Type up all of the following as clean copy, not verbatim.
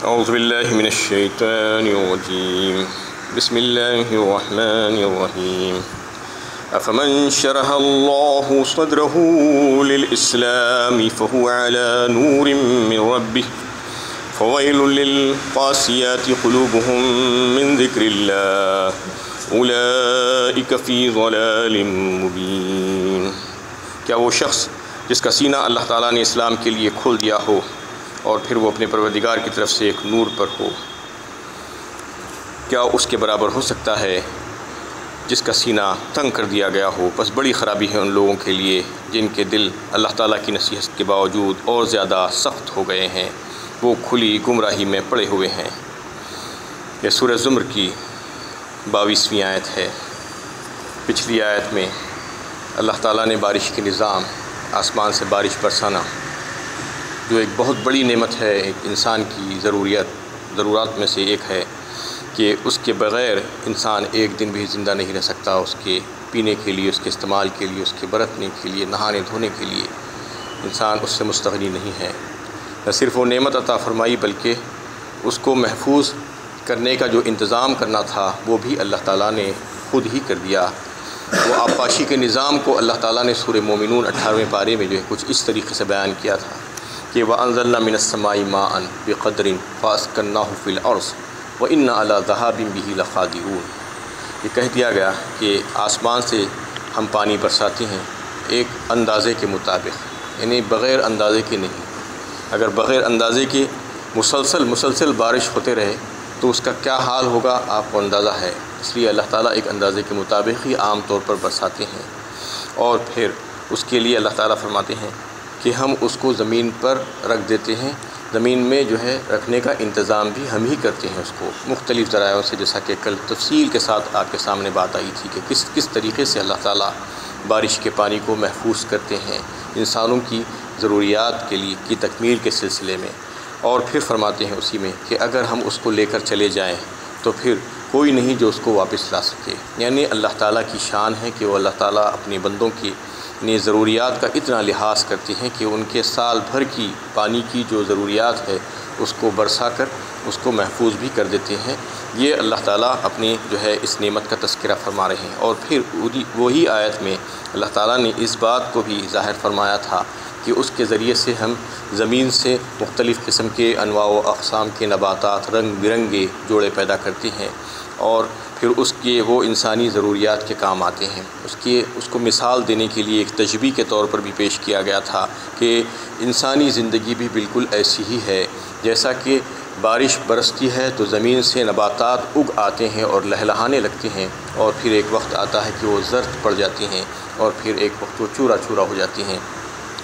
اعوذ باللہ من الشیطان الرجیم بسم اللہ الرحمن الرحیم افمن شرح اللہ صدره للاسلام فهو على نور من ربه فویل للقاسیات قلوبهم من ذکر اللہ اولئک فی ضلال مبین۔ کیا وہ شخص جس کا سینہ اللہ تعالیٰ نے اسلام کے لیے کھول دیا ہو اور پھر وہ اپنے پروردگار کی طرف سے ایک نور پر ہو، کیا اس کے برابر ہو سکتا ہے جس کا سینہ تنگ کر دیا گیا ہو؟ بس بڑی خرابی ہے ان لوگوں کے لیے جن کے دل اللہ تعالیٰ کی نصیحت کے باوجود اور زیادہ سخت ہو گئے ہیں، وہ کھلی گمراہی میں پڑے ہوئے ہیں۔ یہ سورہ زمر کی 22ویں آیت ہے۔ پچھلی آیت میں اللہ تعالیٰ نے بارش کے نظام، آسمان سے بارش برسانا، جو ایک بہت بڑی نعمت ہے، ایک انسان کی ضرورات میں سے ایک ہے کہ اس کے بغیر انسان ایک دن بھی زندہ نہیں رہ سکتا۔ اس کے پینے کے لیے، اس کے استعمال کے لیے، اس کے برتنے کے لیے، نہانے دھونے کے لیے انسان اس سے مستغنی نہیں ہے۔ نہ صرف وہ نعمت عطا فرمائی بلکہ اس کو محفوظ کرنے کا جو انتظام کرنا تھا وہ بھی اللہ تعالیٰ نے خود ہی کر دیا۔ وہ آبپاشی کے نظام کو اللہ تعالیٰ نے سورہ مومنون 18ویں پارے میں جو ہے کچھ اس طریقے سے بیان کیا تھا کہ وَأَنزَلْنَا مِنَ السَّمَاءِ مَاءً بِقَدْرٍ فَأَسْكَنَّاهُ فِي الْأَرْضِ وَإِنَّا عَلَىٰ ذَهَابٍ بِهِ لَقَادِرُونَ۔ یہ کہہ دیا گیا کہ آسمان سے ہم پانی برساتے ہیں ایک اندازے کے مطابق، یعنی بغیر اندازے کے نہیں۔ اگر بغیر اندازے کے مسلسل بارش ہوتے رہے تو اس کا کیا حال ہوگا آپ کو اندازہ ہے۔ اس لیے اللہ تعالیٰ ایک اندازے کے مطابق ہی عام طور پر برساتے ہیں، اور پھر اس کے لیے اللہ تعالیٰ فرماتے ہیں کہ ہم اس کو زمین پر رکھ دیتے ہیں، زمین میں جو ہے رکھنے کا انتظام بھی ہم ہی کرتے ہیں اس کو مختلف ذرائعوں سے، جیسا کہ کل تفصیل کے ساتھ آپ کے سامنے بات آئی تھی کہ کس طریقے سے اللہ تعالیٰ بارش کے پانی کو محفوظ کرتے ہیں انسانوں کی ضروریات کے لیے کی تکمیل کے سلسلے میں۔ اور پھر فرماتے ہیں اسی میں کہ اگر ہم اس کو لے کر چلے جائیں تو پھر کوئی نہیں جو اس کو واپس لا سکے۔ یعنی اللہ تعالیٰ کی شان ہے کہ وہ اللہ تعالیٰ اپنے بندوں کی ضروریات کا اتنا لحاظ کرتے ہیں کہ ان کے سال بھر کی پانی کی جو ضروریات ہے اس کو برسا کر اس کو محفوظ بھی کر دیتے ہیں۔ یہ اللہ تعالیٰ اپنی جو ہے اس نعمت کا تذکرہ فرما رہے ہیں۔ اور پھر وہی آیت میں اللہ تعالیٰ نے اس بات کو بھی ظاہر فرمایا تھا کہ اس کے ذریعے سے ہم زمین سے مختلف قسم کے انواع و اقسام کے نباتات، رنگ برنگے جوڑے پیدا کرتے ہیں، اور پھر اس کے وہ انسانی ضروریات کے کام آتے ہیں۔ اس کو مثال دینے کے لیے ایک تشبیہ کے طور پر بھی پیش کیا گیا تھا کہ انسانی زندگی بھی بالکل ایسی ہی ہے، جیسا کہ بارش برستی ہے تو زمین سے نباتات اگ آتے ہیں اور لہلہانے لگتے ہیں، اور پھر ایک وقت آتا ہے کہ وہ زرد پڑ جاتی ہیں، اور پھر ایک وقت وہ چورا چورا ہو جاتی ہیں۔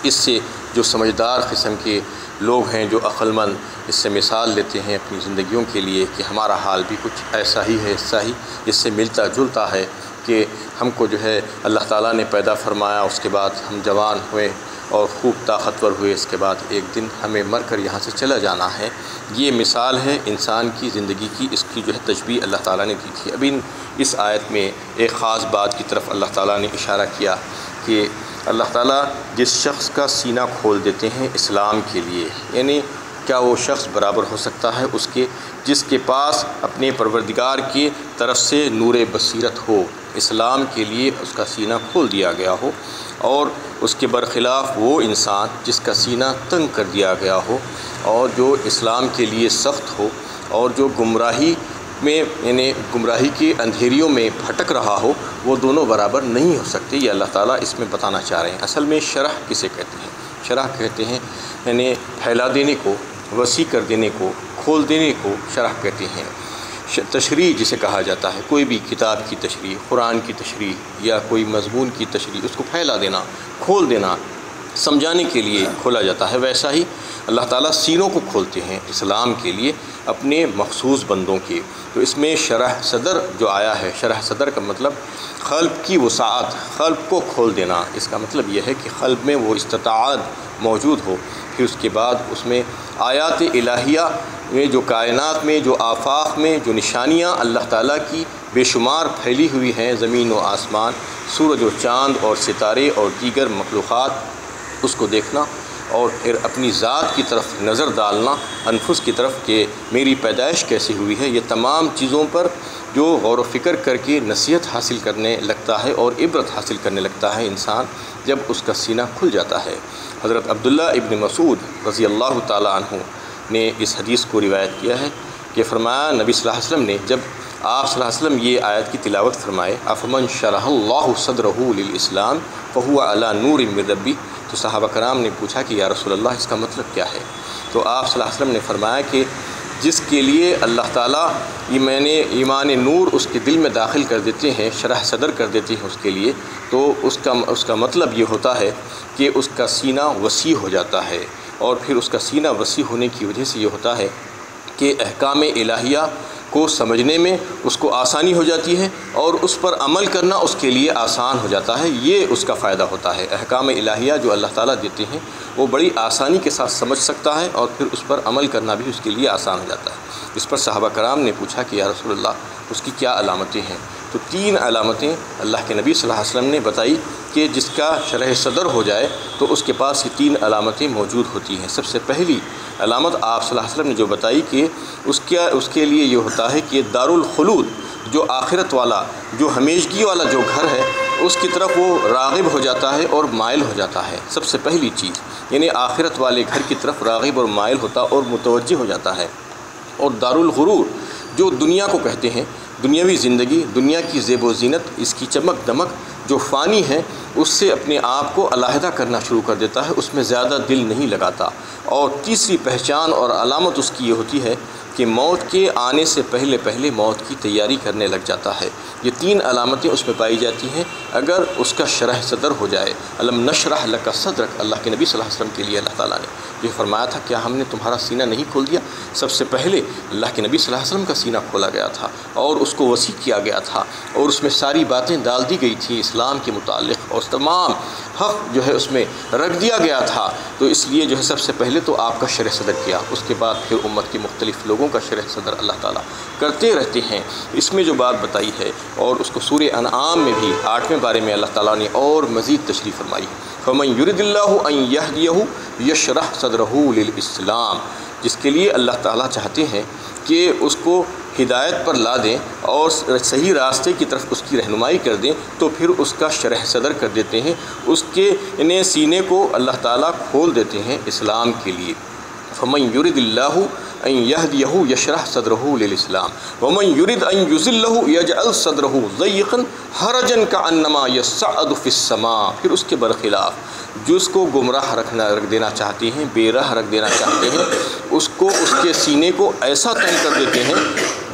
اس سے جو سمجھدار قسم کے لوگ ہیں، جو عقل مند، اس سے مثال لیتے ہیں اپنی زندگیوں کے لیے کہ ہمارا حال بھی کچھ ایسا ہی ہے، اس سے ملتا جلتا ہے کہ ہم کو جو ہے اللہ تعالیٰ نے پیدا فرمایا، اس کے بعد ہم جوان ہوئے اور خوب طاقتور ہوئے، اس کے بعد ایک دن ہمیں مر کر یہاں سے چلا جانا ہے۔ یہ مثال ہے انسان کی زندگی کی، اس کی جو ہے تشبیہ اللہ تعالیٰ نے دی تھی۔ اب اس آیت میں ایک خاص بات کی طرف اللہ تعالیٰ نے اشارہ کیا کہ اللہ تعالیٰ جس شخص کا سینہ کھول دیتے ہیں اسلام کے لیے، یعنی کیا وہ شخص برابر ہو سکتا ہے اس کے جس کے پاس اپنے پروردگار کی طرف سے نور بصیرت ہو، اسلام کے لیے اس کا سینہ کھول دیا گیا ہو، اور اس کے برخلاف وہ انسان جس کا سینہ تنگ کر دیا گیا ہو اور جو اسلام کے لیے سخت ہو اور جو گمراہی میں یعنی گمراہی کے اندھیریوں میں بھٹک رہا ہو، وہ دونوں برابر نہیں ہو سکتے۔ یہ اللہ تعالیٰ اس میں بتانا چاہ رہے ہیں۔ اصل میں شرح کسے کہتے ہیں؟ شرح کہتے ہیں یعنی پھیلا دینے کو، وسیع کر دینے کو، کھول دینے کو شرح کہتے ہیں۔ تشریح جسے کہا جاتا ہے، کوئی بھی کتاب کی تشریح، قرآن کی تشریح یا کوئی مضمون کی تشریح، اس کو پھیلا دینا، کھول دینا، سمجھانے کے لیے کھولا جاتا ہے۔ ویسا ہی اللہ تعالیٰ سینوں کو کھولتے ہیں اسلام کے لیے اپنے مخصوص بندوں کے۔ تو اس میں شرح صدر جو آیا ہے، شرح صدر کا مطلب قلب کی وسعت، قلب کو کھول دینا۔ اس کا مطلب یہ ہے کہ قلب میں وہ استطاعت موجود ہو، پھر اس کے بعد اس میں آیات الہیہ میں جو کائنات میں، جو آفاق میں جو نشانیاں اللہ تعالیٰ کی بے شمار پھیلی ہوئی ہیں، زمین و آسمان، سورج و چاند اور ستارے اور دیگر مخلوقات، اس کو دیکھنا اور پھر اپنی ذات کی طرف نظر ڈالنا، انفس کی طرف کہ میری پیدائش کیسی ہوئی ہے، یہ تمام چیزوں پر جو غور و فکر کر کے نصیحت حاصل کرنے لگتا ہے اور عبرت حاصل کرنے لگتا ہے انسان، جب اس کا سینہ کھل جاتا ہے۔ حضرت عبداللہ ابن مسعود رضی اللہ تعالیٰ عنہ نے اس حدیث کو روایت کیا ہے کہ فرمایا نبی صلی اللہ علیہ وسلم نے جب آپ صلی اللہ علیہ وسلم یہ آیت کی تلاوت فرمائے، افمن شرح اللہ صدرہ للاسلام فہو علی نور من ربی، تو صحابہ کرام نے پوچھا کہ یا رسول اللہ اس کا مطلب کیا ہے؟ تو آپ صلی اللہ علیہ وسلم نے فرمایا کہ جس کے لیے اللہ تعالیٰ ایمان نور اس کے دل میں داخل کر دیتے ہیں، شرح صدر کر دیتے ہیں اس کے لیے، تو اس کا مطلب یہ ہوتا ہے کہ اس کا سینہ وسیع ہو جاتا ہے، اور پھر اس کا سینہ وسیع ہونے کی وجہ سے یہ ہوتا ہے کہ احکام الہیہ کو سمجھنے میں اس کو آسانی ہو جاتی ہے اور اس پر عمل کرنا اس کے لیے آسان ہو جاتا ہے۔ یہ اس کا فائدہ ہوتا ہے، احکام الہیہ جو اللہ تعالیٰ دیتے ہیں وہ بڑی آسانی کے ساتھ سمجھ سکتا ہے اور پھر اس پر عمل کرنا بھی اس کے لیے آسان ہو جاتا ہے۔ اس پر صحابہ کرام نے پوچھا کہ یا رسول اللہ اس کی کیا علامتیں ہیں؟ تو 3 علامتیں اللہ کے نبی صلی اللہ علیہ وسلم نے بتائی کہ جس کا شرح صدر ہو جائے تو اس کے پاس یہ 3 علامتیں موجود ہوتی ہیں۔ سب سے پہلی علامت آپ صلی اللہ علیہ وسلم نے جو بتائی کہ اس کے لیے یہ ہوتا ہے کہ دارالخلود، جو آخرت والا، جو ہمیشگی والا جو گھر ہے، اس کی طرف وہ راغب ہو جاتا ہے اور مائل ہو جاتا ہے۔ سب سے پہلی چیز یعنی آخرت والے گھر کی طرف راغب اور مائل ہوتا اور متوجہ ہو جاتا ہے۔ اور دارالغرور جو دنیا کو کہتے ہیں، دنیاوی زندگی، دنیا کی زیب و زینت، اس کی چمک دمک جو فانی ہے، اس سے اپنے آپ کو علیحدہ کرنا شروع کر دیتا ہے، اس میں زیادہ دل نہیں لگاتا۔ اور تیسری پہچان اور علامت اس کی یہ ہوتی ہے کہ موت کے آنے سے پہلے موت کی تیاری کرنے لگ جاتا ہے۔ یہ 3 علامتیں اس میں پائی جاتی ہیں اگر اس کا شرح صدر ہو جائے۔ الم نشرح لک صدرک، اللہ کے نبی صلی اللہ علیہ وسلم کے لیے اللہ تعالیٰ نے یہ فرمایا تھا، کیا ہم نے تمہارا سینہ نہیں کھول دیا؟ سب سے پہلے اللہ کے نبی صلی اللہ علیہ وسلم کا سینہ کھولا گیا تھا اور اس کو وسیع کیا گیا تھا اور اس میں ساری باتیں ڈال دی گئی تھیں اسلام کے متعلق، اور تمام حق جو ہے اس میں رکھ دیا گیا تھا۔ تو اس لیے جو ہے سب سے پہلے تو آپ کا شرح صدر کیا، اس کے بعد پھر امت کے مختلف لوگوں کا شرح صدر اللہ تعالیٰ کرتے رہتے ہیں۔ اس میں جو بات بتائی ہے اور اس کو سورہ انعام میں بھی 8ویں بارے میں اللہ تعالیٰ نے اور مزید تشریح فرمائی، فَمَن يُرِدِ اللَّهُ أَن يَهْدِيَهُ يَشْرَحْ صَدْرَهُ لِلْإِسْلَامِ، جس کے لیے اللہ تعالیٰ چاہتے ہیں کہ اس کو ہدایت پر لا دیں اور صحیح راستے کی طرف اس کی رہنمائی کر دیں، تو پھر اس کا شرح صدر کر دیتے ہیں، اس کے سینے کو اللہ تعالیٰ کھول دیتے ہیں اسلام کے لیے۔ فَمَن يُرِدِ اللَّهُ أن يهديه يشرح صدره للإسلام ومن يريد أن يضلله يجعل صدره ضيقا حرجا كأنما يصعد في السماء۔ پھر اس کے برخلاف جس کو گمراہ رکھ دینا چاہتے ہیں، بے راہ رکھ دینا چاہتے ہیں، اس کو اس کے سینے کو ایسا تنگ کر دیتے ہیں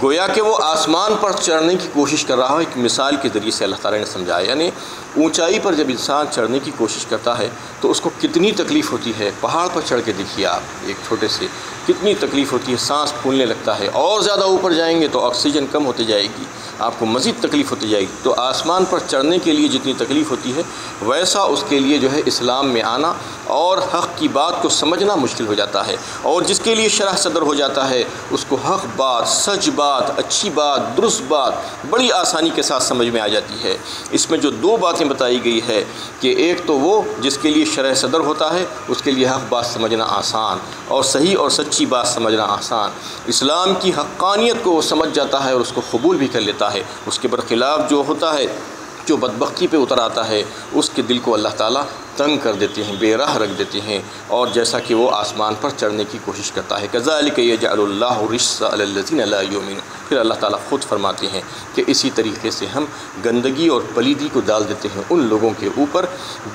گویا کہ وہ آسمان پر چڑھنے کی کوشش کر رہا ہو۔ ایک مثال کے ذریعے سے اللہ تعالیٰ نے سمجھایا، یعنی اونچائی پر جب انسان چڑھنے کی کوشش کرتا ہے تو اس کو کتنی تکلیف ہوتی ہے۔ پہاڑ پر چڑھ کے دیکھیے آپ، ایک چھوٹے سے کتنی تکلیف ہوتی ہے، سانس پھولنے لگتا ہے، اور زیادہ اوپر جائیں گے تو آکسیجن کم ہوتی جائے گی، آپ کو مزید تکلیف ہوتی جائے گی۔ تو آسمان پر چڑھنے کے لیے جتنی تکلیف ہوتی ہے، ویسا اس کے لیے جو ہے اسلام میں آنا اور حق کی بات کو سمجھنا مشکل ہو جاتا ہے، اور جس کے لیے شرح صدر ہو جاتا ہے اس کو حق بات، سچ بات، اچھی بات، درست بات بڑی آسانی کے ساتھ سمجھ میں آ جاتی ہے۔ اس میں جو 2 باتیں بتائی گئی ہے کہ ایک تو وہ جس کے لیے شرح صدر ہوتا ہے اس کے لیے حق بات سمجھنا آسان اور صحیح اور سچی بات سمجھنا آسان، اسلام کی حقانیت کو وہ سمجھ جاتا ہے اور اس کو قبول بھی کر لیتا ہے۔ اس کے برخلاف جو ہوتا ہے، جو بدبختی پہ اتر آتا ہے، اس کے دل کو اللہ تعالیٰ تنگ کر دیتے ہیں، بے راہ رکھ دیتے ہیں، اور جیسا کہ وہ آسمان پر چڑھنے کی کوشش کرتا ہے۔ کذالک یجعل اللہ الرجس علی الذین لا یؤمنون، پھر اللہ تعالیٰ خود فرماتے ہیں کہ اسی طریقے سے ہم گندگی اور پلیدی کو ڈال دیتے ہیں ان لوگوں کے اوپر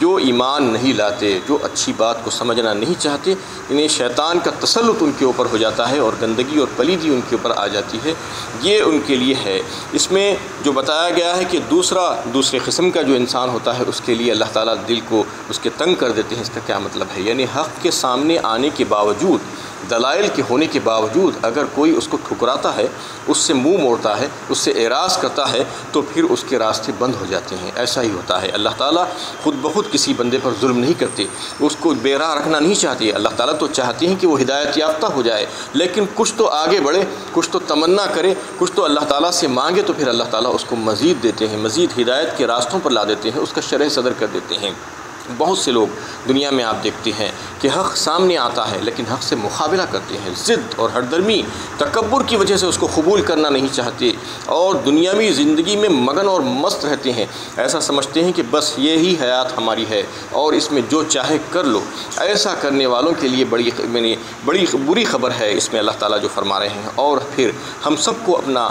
جو ایمان نہیں لاتے، جو اچھی بات کو سمجھنا نہیں چاہتے، انہیں شیطان کا تسلط ان کے اوپر ہو جاتا ہے اور گندگی اور پلیدی ان کے اوپر آ جاتی ہے۔ یہ ان کے لیے ہے۔ اس میں جو بتایا گیا ہے کہ دوسرے قسم کا جو انسان ہوتا ہے اس کے لیے اللہ تعالیٰ دل کو اس کے تنگ کر دیتے ہیں۔ اس کا کیا مطلب ہے؟ یعنی حق کے سامنے آنے کے باوجود، دلائل کے ہونے کے باوجود اگر کوئی اس کو ٹھکراتا ہے، اس سے منہ موڑتا ہے، اس سے اعراض کرتا ہے، تو پھر اس کے راستے بند ہو جاتے ہیں۔ ایسا ہی ہوتا ہے۔ اللہ تعالیٰ خود بخود کسی بندے پر ظلم نہیں کرتے، اس کو بے راہ رکھنا نہیں چاہتے۔ اللہ تعالیٰ تو چاہتے ہیں کہ وہ ہدایت یافتہ ہو جائے، لیکن کچھ تو آگے بڑھے، کچھ تو تمنا کرے، کچھ تو اللہ تعالیٰ سے مانگے، تو پھر اللہ تعالیٰ اس کو مزید دیتے ہیں، مزید ہدایت کے راستوں پر لا دیتے ہیں، اس کا شرح صدر کر دیتے ہیں۔ بہت سے لوگ دنیا میں آپ دیکھتے ہیں کہ حق سامنے آتا ہے لیکن حق سے مقابلہ کرتے ہیں، ضد اور ہردرمی تکبر کی وجہ سے اس کو قبول کرنا نہیں چاہتے اور دنیاوی زندگی میں مگن اور مست رہتے ہیں، ایسا سمجھتے ہیں کہ بس یہی حیات ہماری ہے اور اس میں جو چاہے کر لو۔ ایسا کرنے والوں کے لیے بڑی بری خبر ہے اس میں اللہ تعالیٰ جو فرما رہے ہیں۔ اور پھر ہم سب کو اپنا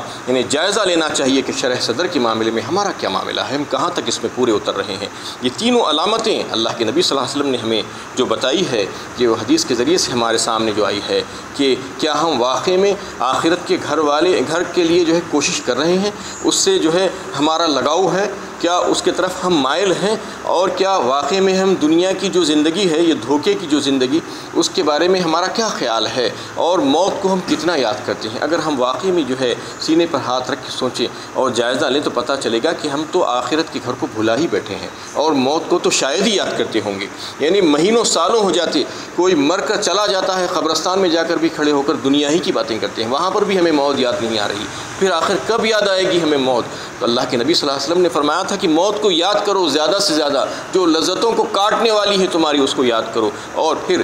جائزہ لینا چاہیے کہ شرح صدر کے معاملے میں ہمارا کیا معاملہ ہے، ہم کہاں تک اس میں پورے اتر رہے ہیں۔ یہ تینوں علامتیں اللہ کے نبی صلی اللہ علیہ وسلم نے ہمیں جو بتائی ہے کہ وہ حدیث کے ذریعے سے ہمارے سامنے جو آئی ہے کہ کیا ہم واقعے میں آخرت کے گھر کے لیے جو ہے کوشش کر رہے ہیں، اس سے جو ہے ہمارا لگاؤ ہے، کیا اس کے طرف ہم مائل ہیں، اور کیا واقعے میں ہم دنیا کی جو زندگی ہے، یہ دھوکے کی جو زندگی، اس کے بارے میں ہمارا کیا خیال ہے، اور موت کو ہم کتنا یاد کرتے ہیں۔ اگر ہم واقعی میں جو ہے سینے پر ہاتھ رکھ کے سوچیں اور جائزہ لیں تو پتہ چلے گا کہ ہم تو آخرت کے گھر کو بھلا ہی بیٹھے ہیں اور موت کو تو شاید ہی یاد کرتے ہوں گے۔ یعنی مہینوں سالوں ہو جاتے، کوئی مر کر چلا جاتا ہے، قبرستان میں جا کر بھی کھڑے ہو کر دنیا ہی کی باتیں کرتے ہیں، وہاں پر بھی ہمیں موت یاد نہیں آ رہی، پھر آخر کب یاد آئے گی ہمیں موت؟ تو اللہ کے نبی صلی اللہ علیہ وسلم نے فرمایا تھا کہ موت کو یاد کرو زیادہ سے زیادہ، جو لذتوں کو کاٹنے والی ہے تمہاری اس کو یاد کرو، اور پھر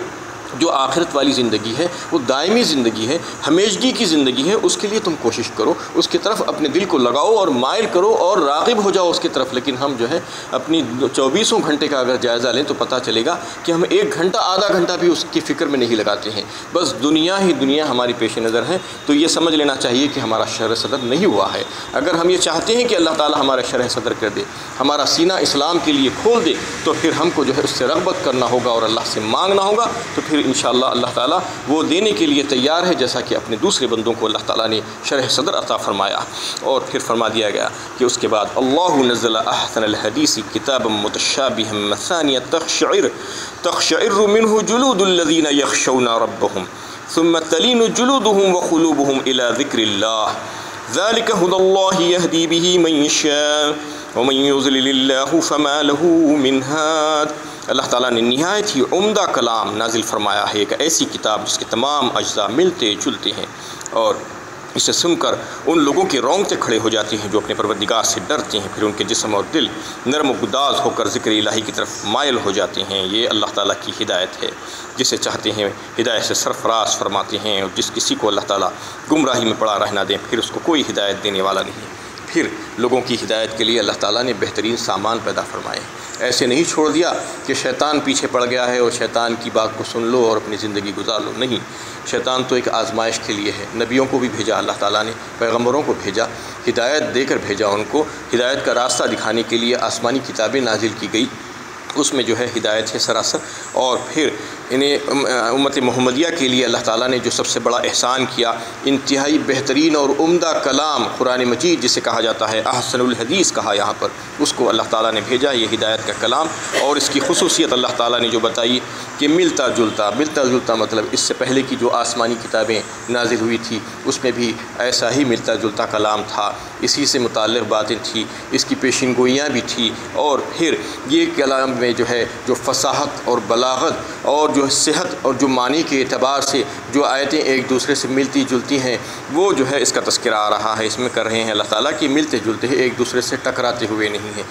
جو آخرت والی زندگی ہے وہ دائمی زندگی ہے، ہمیشگی کی زندگی ہے، اس کے لیے تم کوشش کرو، اس کی طرف اپنے دل کو لگاؤ اور مائل کرو اور راغب ہو جاؤ اس کی طرف۔ لیکن ہم جو ہے اپنی 24 گھنٹے کا اگر جائزہ لیں تو پتہ چلے گا کہ ہم 1 گھنٹہ آدھا گھنٹہ بھی اس کی فکر میں نہیں لگاتے ہیں، بس دنیا ہی دنیا ہماری پیش نظر ہے۔ تو یہ سمجھ لینا چاہیے کہ ہمارا شرح صدر نہیں ہوا ہے۔ اگر ہم یہ چاہتے ہیں کہ اللہ تعالیٰ ہمارا شرح صدر کر دے، ہمارا سینہ اسلام کے لیے کھول دے، تو پھر ہم کو جو ہے اس سے رغبت کرنا ہوگا اور اللہ سے مانگنا ہوگا، تو پھر انشاءاللہ اللہ تعالیٰ وہ دینے کے لیے تیار ہے، جیسا کہ اپنے دوسرے بندوں کو اللہ تعالیٰ نے شرح صدر عطا فرمایا۔ اور پھر فرما دیا گیا کہ اس کے بعد اللہ نزل احسن الحدیث کتابا متشابہا مثانیہ تقشعر منہ جلود الذین یخشون ربهم ثم تلین جلودهم وقلوبهم الى ذکر اللہ ذلک ھدی اللہ یہدی بہ من یشاء ومن یضلل اللہ فما لہ من ہاد۔ اللہ تعالیٰ نے نہایت ہی عمدہ کلام نازل فرمایا ہے، ایک ایسی کتاب جس کے تمام اجزاء ملتے جلتے ہیں، اور اسے سن کر ان لوگوں کے رونگٹے کھڑے ہو جاتے ہیں جو اپنے پروردگار سے ڈرتے ہیں، پھر ان کے جسم اور دل نرم و گداز ہو کر ذکر الہی کی طرف مائل ہو جاتے ہیں۔ یہ اللہ تعالیٰ کی ہدایت ہے، جسے چاہتے ہیں ہدایت سے سرفراز فرماتے ہیں، اور جس کسی کو اللہ تعالیٰ گمراہی میں پڑا رہنا دیں پھر اس کو کوئی ہدایت دینے والا نہیں۔ پھر لوگوں کی ہدایت کے لیے اللہ تعالیٰ نے بہترین سامان پیدا فرمائے، ایسے نہیں چھوڑ دیا کہ شیطان پیچھے پڑ گیا ہے اور شیطان کی بات کو سن لو اور اپنی زندگی گزار لو، نہیں، شیطان تو ایک آزمائش کے لیے ہے۔ نبیوں کو بھی بھیجا اللہ تعالیٰ نے، پیغمبروں کو بھیجا، ہدایت دے کر بھیجا، ان کو ہدایت کا راستہ دکھانے کے لیے آسمانی کتابیں نازل کی گئی، اس میں جو ہے ہدایت ہے سراسر۔ اور پھر انہیں امت محمدیہ کے لیے اللہ تعالیٰ نے جو سب سے بڑا احسان کیا، انتہائی بہترین اور عمدہ کلام قرآن مجید جسے کہا جاتا ہے، احسن الحدیث کہا یہاں پر، اس کو اللہ تعالیٰ نے بھیجا، یہ ہدایت کا کلام۔ اور اس کی خصوصیت اللہ تعالیٰ نے جو بتائی کہ ملتا جلتا مطلب اس سے پہلے کی جو آسمانی کتابیں نازل ہوئی تھی اس میں بھی ایسا ہی ملتا جلتا کلام تھا، اسی سے متعلق باتیں تھیں، اس کی پیشین گوئیاں بھی تھیں، اور پھر یہ کلام میں جو ہے جو فصاحت اور بلاغت اور جو صحت اور جو معنی کے اعتبار سے جو آیتیں ایک دوسرے سے ملتی جلتی ہیں، وہ جو ہے اس کا تذکرہ آ رہا ہے، اس میں کر رہے ہیں اللہ تعالیٰ کہ ملتے جلتے ہیں، ایک دوسرے سے ٹکراتے ہوئے نہیں ہیں،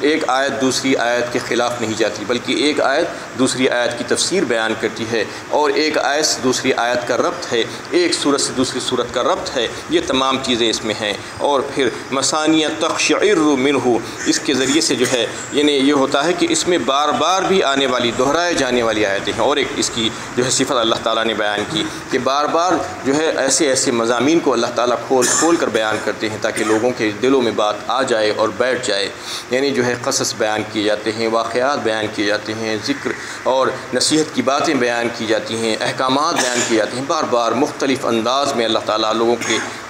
ایک آیت دوسری آیت کے خلاف نہیں جاتی، بلکہ ایک آیت دوسری آیت کی تفسیر بیان کرتی ہے، اور ایک آیت سے دوسری آیت کا ربط ہے، ایک سورت سے دوسری سورت کا ربط ہے، یہ تمام چیزیں اس میں ہیں۔ اور پھر مثانیہ تقشعر منہ، اس کے ذریعے سے جو ہے یعنی یہ ہوتا ہے کہ اس میں بار بار بھی آنے والی دہرائے جانے والی آیتیں ہیں، اور ایک اس کی جو ہے صفت اللہ تعالیٰ نے بیان کی کہ بار بار جو ہے ایسے مضامین کو اللہ تعالیٰ کھول کر بیان کرتے ہیں تاکہ لوگوں کے دلوں میں بات آ جائے اور بیٹھ جائے، یعنی جو ہے قصص بیان کیے جاتے ہیں، واقعات بیان کیے جاتے ہیں، ذکر اور نصیحت کی باتیں بیان کی جاتی ہیں، احکامات بیان کیے جاتے ہیں، بار بار مختلف انداز میں اللہ تعالیٰ لوگوں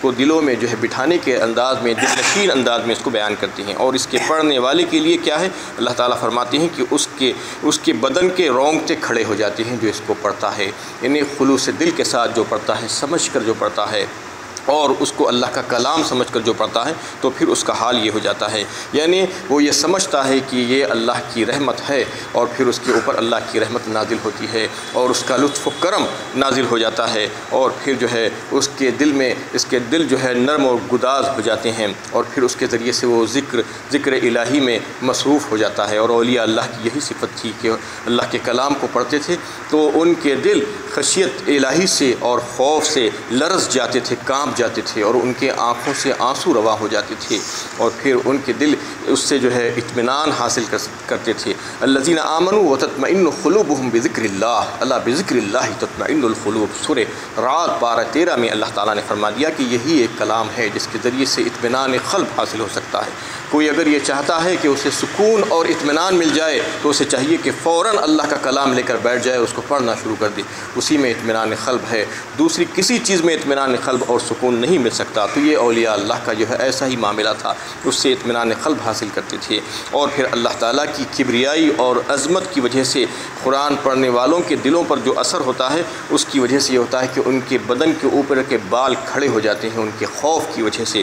کو دلوں میں جو ہے بٹھانے کے انداز میں، دل نشین انداز میں اس کو بیان کرتے ہیں۔ اور اس کے پڑھنے والے کے لیے کیا ہے، اللہ تعالیٰ فرماتے ہیں کہ اس کے بدن کے رونگٹے کھڑے ہو جاتے ہیں جو اس کو پڑھتا ہے، یعنی خلوص دل کے ساتھ جو پڑھتا ہے، سمجھ کر جو پڑھتا ہے، اور اس کو اللہ کا کلام سمجھ کر جو پڑھتا ہے تو پھر اس کا حال یہ ہو جاتا ہے، یعنی وہ یہ سمجھتا ہے کہ یہ اللہ کی رحمت ہے، اور پھر اس کے اوپر اللہ کی رحمت نازل ہوتی ہے اور اس کا لطف و کرم نازل ہو جاتا ہے، اور پھر جو ہے اس کے دل جو ہے نرم اور گداز ہو جاتے ہیں، اور پھر اس کے ذریعے سے وہ ذکر الہی میں مصروف ہو جاتا ہے۔ اور اولیاء اللہ کی یہی صفت تھی کہ اللہ کے کلام کو پڑھتے تھے تو ان کے دل خشیت الہی سے اور خوف سے لرز جاتے تھے، کانپ جاتے تھے، اور ان کے آنکھوں سے آنسو روا ہو جاتے تھے، اور پھر ان کے دل اس سے جو ہے اطمینان حاصل کرتے تھے۔ الذین آمنوا وتطمئن قلوبهم بذکر اللہ، الا بذکر اللہ تطمئن القلوب۔ سورہ رعد پارہ 13 میں اللہ تعالیٰ نے فرما دیا کہ یہی ایک کلام ہے جس کے ذریعے سے اطمینان قلب حاصل ہو سکتا ہے۔ کوئی اگر یہ چاہتا ہے کہ اسے سکون اور اطمینان مل جائے تو اسے چاہیے کہ فوراً اللہ کا کلام لے کر بیٹھ جائے، اس کو پڑھنا شروع کر دے، اسی میں اطمینان قلب ہے، دوسری کسی چیز میں اطمینان قلب اور سکون نہیں مل سکتا۔ تو یہ اولیاء اللہ کا جو ہے ایسا ہی معاملہ تھا، اس سے اطمینان قلب حاصل کرتے تھے، اور پھر اللہ تعالیٰ کی کبریائی اور عظمت کی وجہ سے قرآن پڑھنے والوں کے دلوں پر جو اثر ہوتا ہے اس کی وجہ سے یہ ہوتا ہے کہ ان کے بدن کے اوپر کے بال کھڑے ہو جاتے ہیں، ان کے خوف کی وجہ سے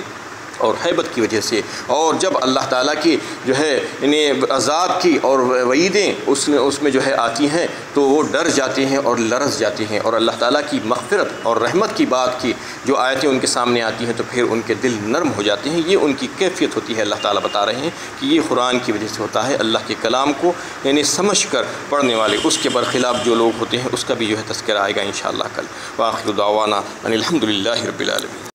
اور ہیبت کی وجہ سے، اور جب اللہ تعالیٰ کی جو ہے انہیں عذاب کی اور وعیدیں اس میں جو ہے آتی ہیں تو وہ ڈر جاتے ہیں اور لرز جاتے ہیں، اور اللہ تعالیٰ کی مغفرت اور رحمت کی بات کی جو آیتیں ان کے سامنے آتی ہیں تو پھر ان کے دل نرم ہو جاتے ہیں۔ یہ ان کی کیفیت ہوتی ہے، اللہ تعالیٰ بتا رہے ہیں کہ یہ قرآن کی وجہ سے ہوتا ہے، اللہ کے کلام کو یعنی سمجھ کر پڑھنے والے۔ اس کے برخلاف جو لوگ ہوتے ہیں اس کا بھی جو ہے تذکرہ آئے گا انشاءاللہ کل۔ وآخر دعوانا ان الحمد للہ رب العالمین۔